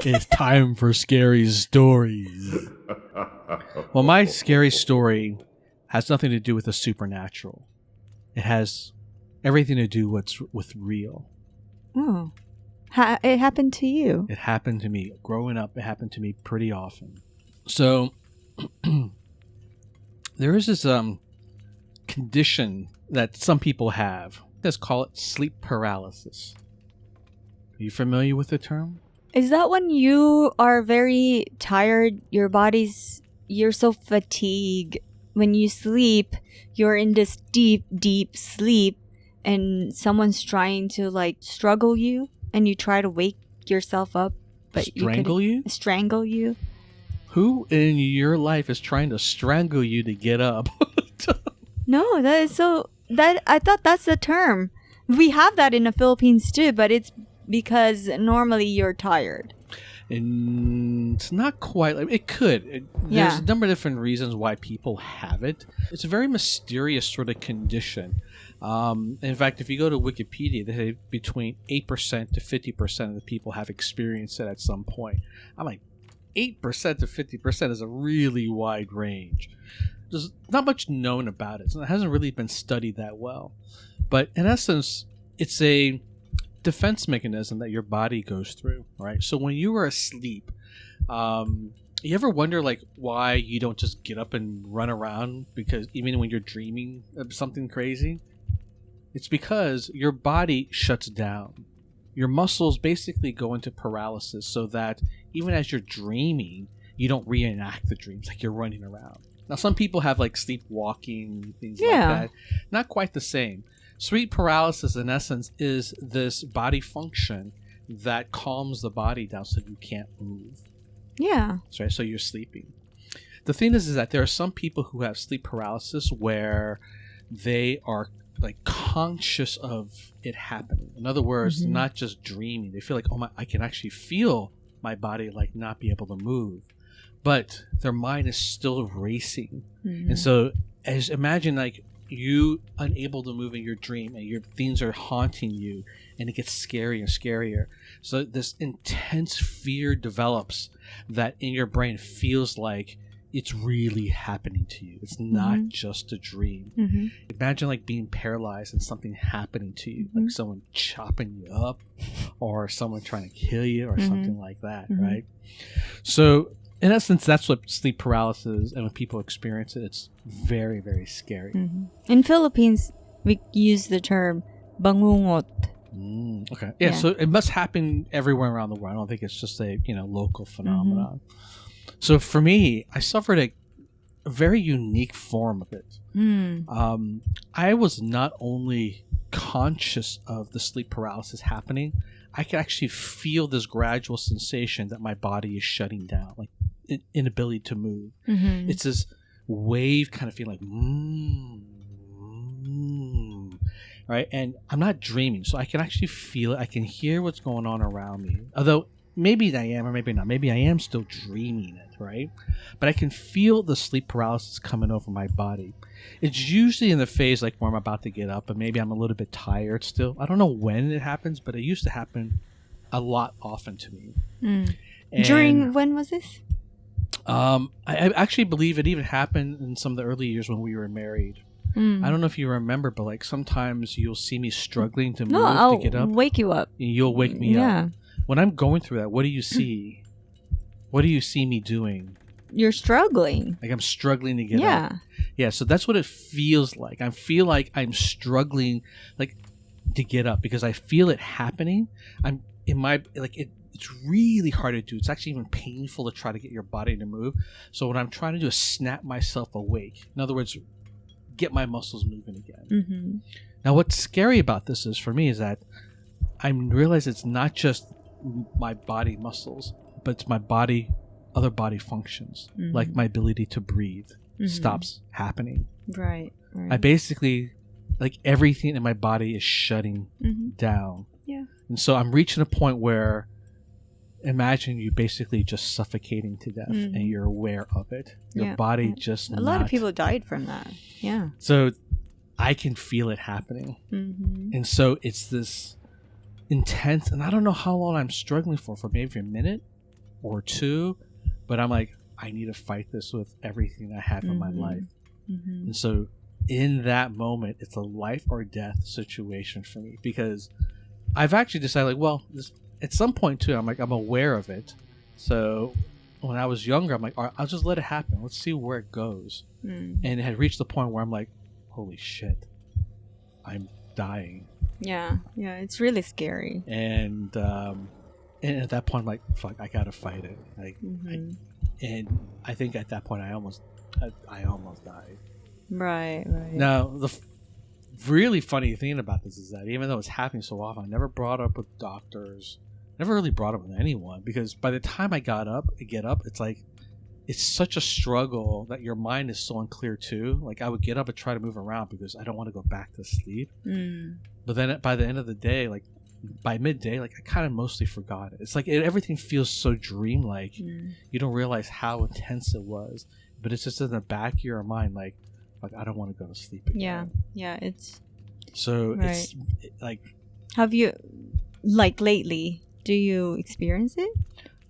It's time for scary stories. Well, my scary story has nothing to do with the supernatural. It has everything to do with real. Oh. It happened to you. It happened to me. Growing up, it happened to me pretty often. So, there is this condition that some people have. Let's call it sleep paralysis. Are you familiar with the term? Is that when you are very tired, you're so fatigued? When you sleep, you're in this deep, deep sleep and someone's trying to like struggle you and you try to wake yourself up. But Strangle you? Strangle you? Who in your life is trying to strangle you to get up? No, that is so... I thought that's the term. We have that in the Philippines too, but it's because normally you're tired. And it's not quite like it could. There's a number of different reasons why people have it. It's a very mysterious sort of condition. In fact, if you go to Wikipedia, they say between 8% to 50% of the people have experienced it at some point. I'm like, 8% to 50% is a really wide range. There's not much known about it. So it hasn't really been studied that well. But in essence, it's a defense mechanism that your body goes through, right? So when you are asleep, you ever wonder like why you don't just get up and run around? Because even when you're dreaming of something crazy, it's because your body shuts down. Your muscles basically go into paralysis so that even as you're dreaming, you don't reenact the dreams like you're running around. Now, some people have like sleepwalking, things like that. Not quite the same. Sleep paralysis, in essence, is this body function that calms the body down so you can't move. Yeah. Right? So you're sleeping. The thing is that there are some people who have sleep paralysis where they are like conscious of it happening. In other words, not just dreaming. They feel like, oh my, I can actually feel my body like not be able to move. But their mind is still racing. And so imagine like you unable to move in your dream and your things are haunting you and it gets scarier and scarier. So this intense fear develops that in your brain feels like it's really happening to you. It's not just a dream. Imagine like being paralyzed and something happening to you, like someone chopping you up or someone trying to kill you or something like that, right? So in essence, that's what sleep paralysis is, and when people experience it, it's very, very scary. In Philippines, we use the term bangungot. Okay. Yeah, so it must happen everywhere around the world. I don't think it's just a local phenomenon. So for me, I suffered a very unique form of it. I was not only conscious of the sleep paralysis happening, I could actually feel this gradual sensation that my body is shutting down, like inability to move. It's this wave kind of feeling like, right? And I'm not dreaming, so I can actually feel it. I can hear what's going on around me. Although maybe I am or maybe not. Maybe I am still dreaming it, right? But I can feel the sleep paralysis coming over my body. It's usually in the phase like where I'm about to get up and maybe I'm a little bit tired still. I don't know when it happens, but it used to happen a lot often to me. During when was this? I actually believe it even happened in some of the early years when we were married. I don't know if you remember, but like sometimes you'll see me struggling to move to get up. I'll wake you up. And you'll wake me up. When I'm going through that, what do you see? What do you see me doing? You're struggling. Like I'm struggling to get up. Yeah, so that's what it feels like. I feel like I'm struggling like to get up because I feel it happening. I'm in my it's really hard to do. It's actually even painful to try to get your body to move. So what I'm trying to do is snap myself awake. In other words, get my muscles moving again. Now what's scary about this is for me is that I realize it's not just my body muscles, but it's my body, other body functions, like my ability to breathe stops happening. Right. I basically, like everything in my body is shutting down. Yeah. And so I'm reaching a point where imagine you basically just suffocating to death and you're aware of it. Your body just a lot of people died from that. Yeah. So I can feel it happening. Mm-hmm. And so it's this intense, and I don't know how long I'm struggling for maybe a minute or two, but I'm like, I need to fight this with everything I have in my life. Mm-hmm. And so in that moment, it's a life or death situation for me, because I've actually decided, like, well, at some point too, I'm aware of it. So when I was younger, I'm like, all right, I'll just let it happen. Let's see where it goes. And it had reached the point where I'm like, holy shit, I'm dying. Yeah, it's really scary. And at that point, I'm like, fuck, I gotta fight it. Like, and I think at that point, I almost died. Right. Now, the really funny thing about this is that even though it's happening so often, I never brought up with doctors, never really brought up with anyone, because by the time I get up, it's like, it's such a struggle that your mind is so unclear too. Like, I would get up and try to move around because I don't want to go back to sleep. But then by the end of the day, like by midday, like I kind of mostly forgot it. It's like everything feels so dreamlike. You don't realize how intense it was, but it's just in the back of your mind, like I don't want to go to sleep again. Yeah, it's so right. It's like, have you, like, lately, do you experience it?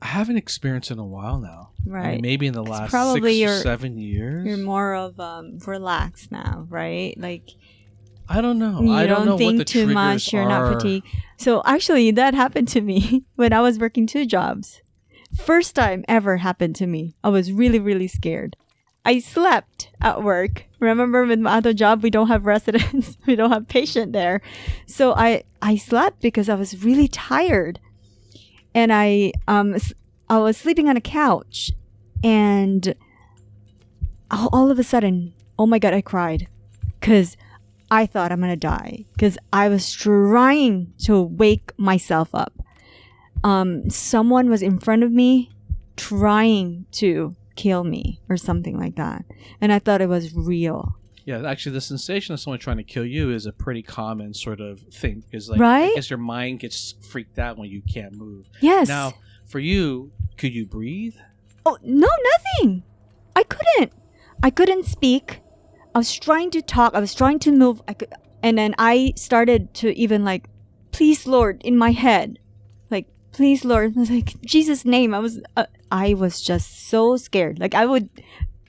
I haven't experienced it in a while now. Right. I mean, maybe in the last probably 6 or 7 years. You're more of relaxed now, right? Like, I don't know. You I don't know think what the too much. You're not are. fatigued. So actually, that happened to me when I was working 2 jobs. First time ever happened to me. I was really, really scared. I slept at work. Remember, with my other job, we don't have residents. We don't have patient there. So I slept because I was really tired. And I was sleeping on a couch, and all of a sudden, oh my God, I cried because I thought I'm going to die, because I was trying to wake myself up. Someone was in front of me trying to kill me or something like that. And I thought it was real. Yeah, actually, the sensation of someone trying to kill you is a pretty common sort of thing. Because, like, right? I guess your mind gets freaked out when you can't move. Yes. Now, for you, could you breathe? Oh, no, nothing. I couldn't speak. I was trying to talk. I was trying to move. And then I started to even, like, please, Lord, in my head. Like, please, Lord. I was like, Jesus' name. I was just so scared. Like, I would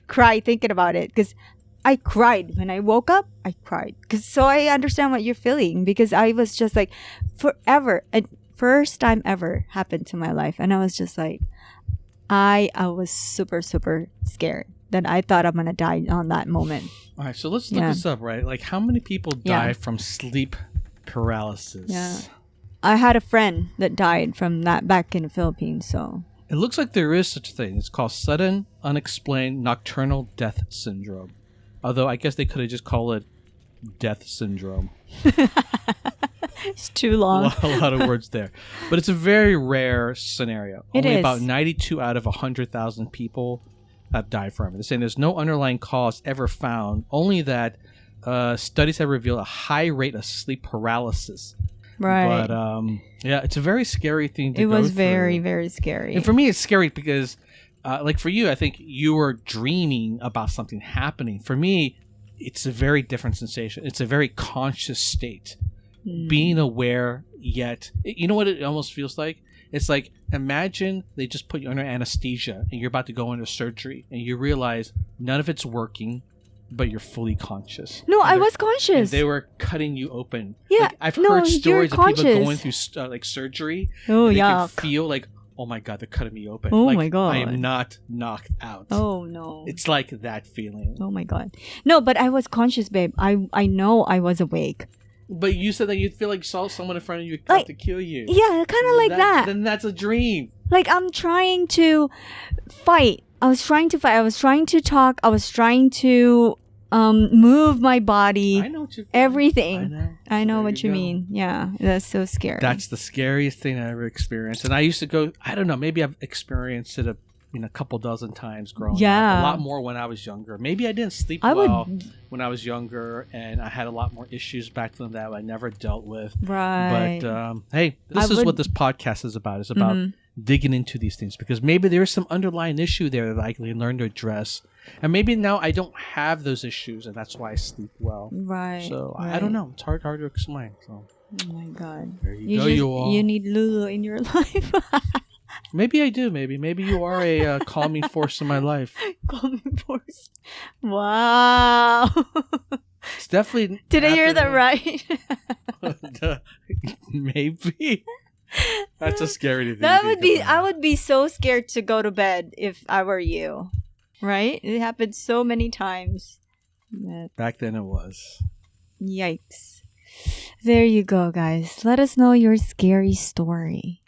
cry thinking about it, because I cried when I woke up. I cried, so I understand what you're feeling, because I was just like, forever, and first time ever happened to my life, and I was just like, I was super, super scared that I thought I'm gonna die on that moment. All right, so let's look this up, right? Like, how many people die from sleep paralysis? Yeah, I had a friend that died from that back in the Philippines. So it looks like there is such a thing. It's called sudden unexplained nocturnal death syndrome. Although I guess they could have just called it death syndrome. It's too long. A lot of words there. But it's a very rare scenario. Only about 92 out of 100,000 people have died from it. They're saying there's no underlying cause ever found, only that studies have revealed a high rate of sleep paralysis. Right. But yeah, it's a very scary thing to go through. It was very, very scary. And for me, it's scary because like for you, I think you were dreaming about something happening. For me, it's a very different sensation. It's a very conscious state. Being aware, yet, you know what it almost feels like? It's like, imagine they just put you under anesthesia and you're about to go into surgery and you realize none of it's working, but you're fully conscious. No, I was conscious. They were cutting you open. Yeah, like, I've heard stories of people going through like surgery. Oh, and they yuck. can feel like, oh my God, they're cutting me open. Oh like, my God. I am not knocked out. Oh no. It's like that feeling. Oh my God. No, but I was conscious, babe. I know I was awake. But you said that you'd feel like you saw someone in front of you about to kill you. Yeah, kind of like that. Then that's a dream. Like, I'm trying to fight. I was trying to fight. I was trying to talk. I was trying to move my body. I know what you mean. Everything. I know what you mean. Yeah, that's so scary. That's the scariest thing I ever experienced. And I used to go, I don't know, maybe I've experienced it a couple dozen times growing up. A lot more when I was younger. Maybe I didn't sleep well when I was younger, and I had a lot more issues back then that I never dealt with. Right. But hey, this is what this podcast is about. It's about digging into these things, because maybe there is some underlying issue there that I can learn to address And maybe now I don't have those issues, and that's why I sleep well. Right. So right. I don't know. It's hard to explain. So. Oh my God. There you go, you all. You need Lulu in your life. Maybe I do. Maybe you are a calming force in my life. Calming force. Wow. It's definitely. Did I hear that right? Maybe. That's just scary to think. I would be so scared to go to bed if I were you. Right? It happened so many times. Back then it was. Yikes. There you go, guys. Let us know your scary story.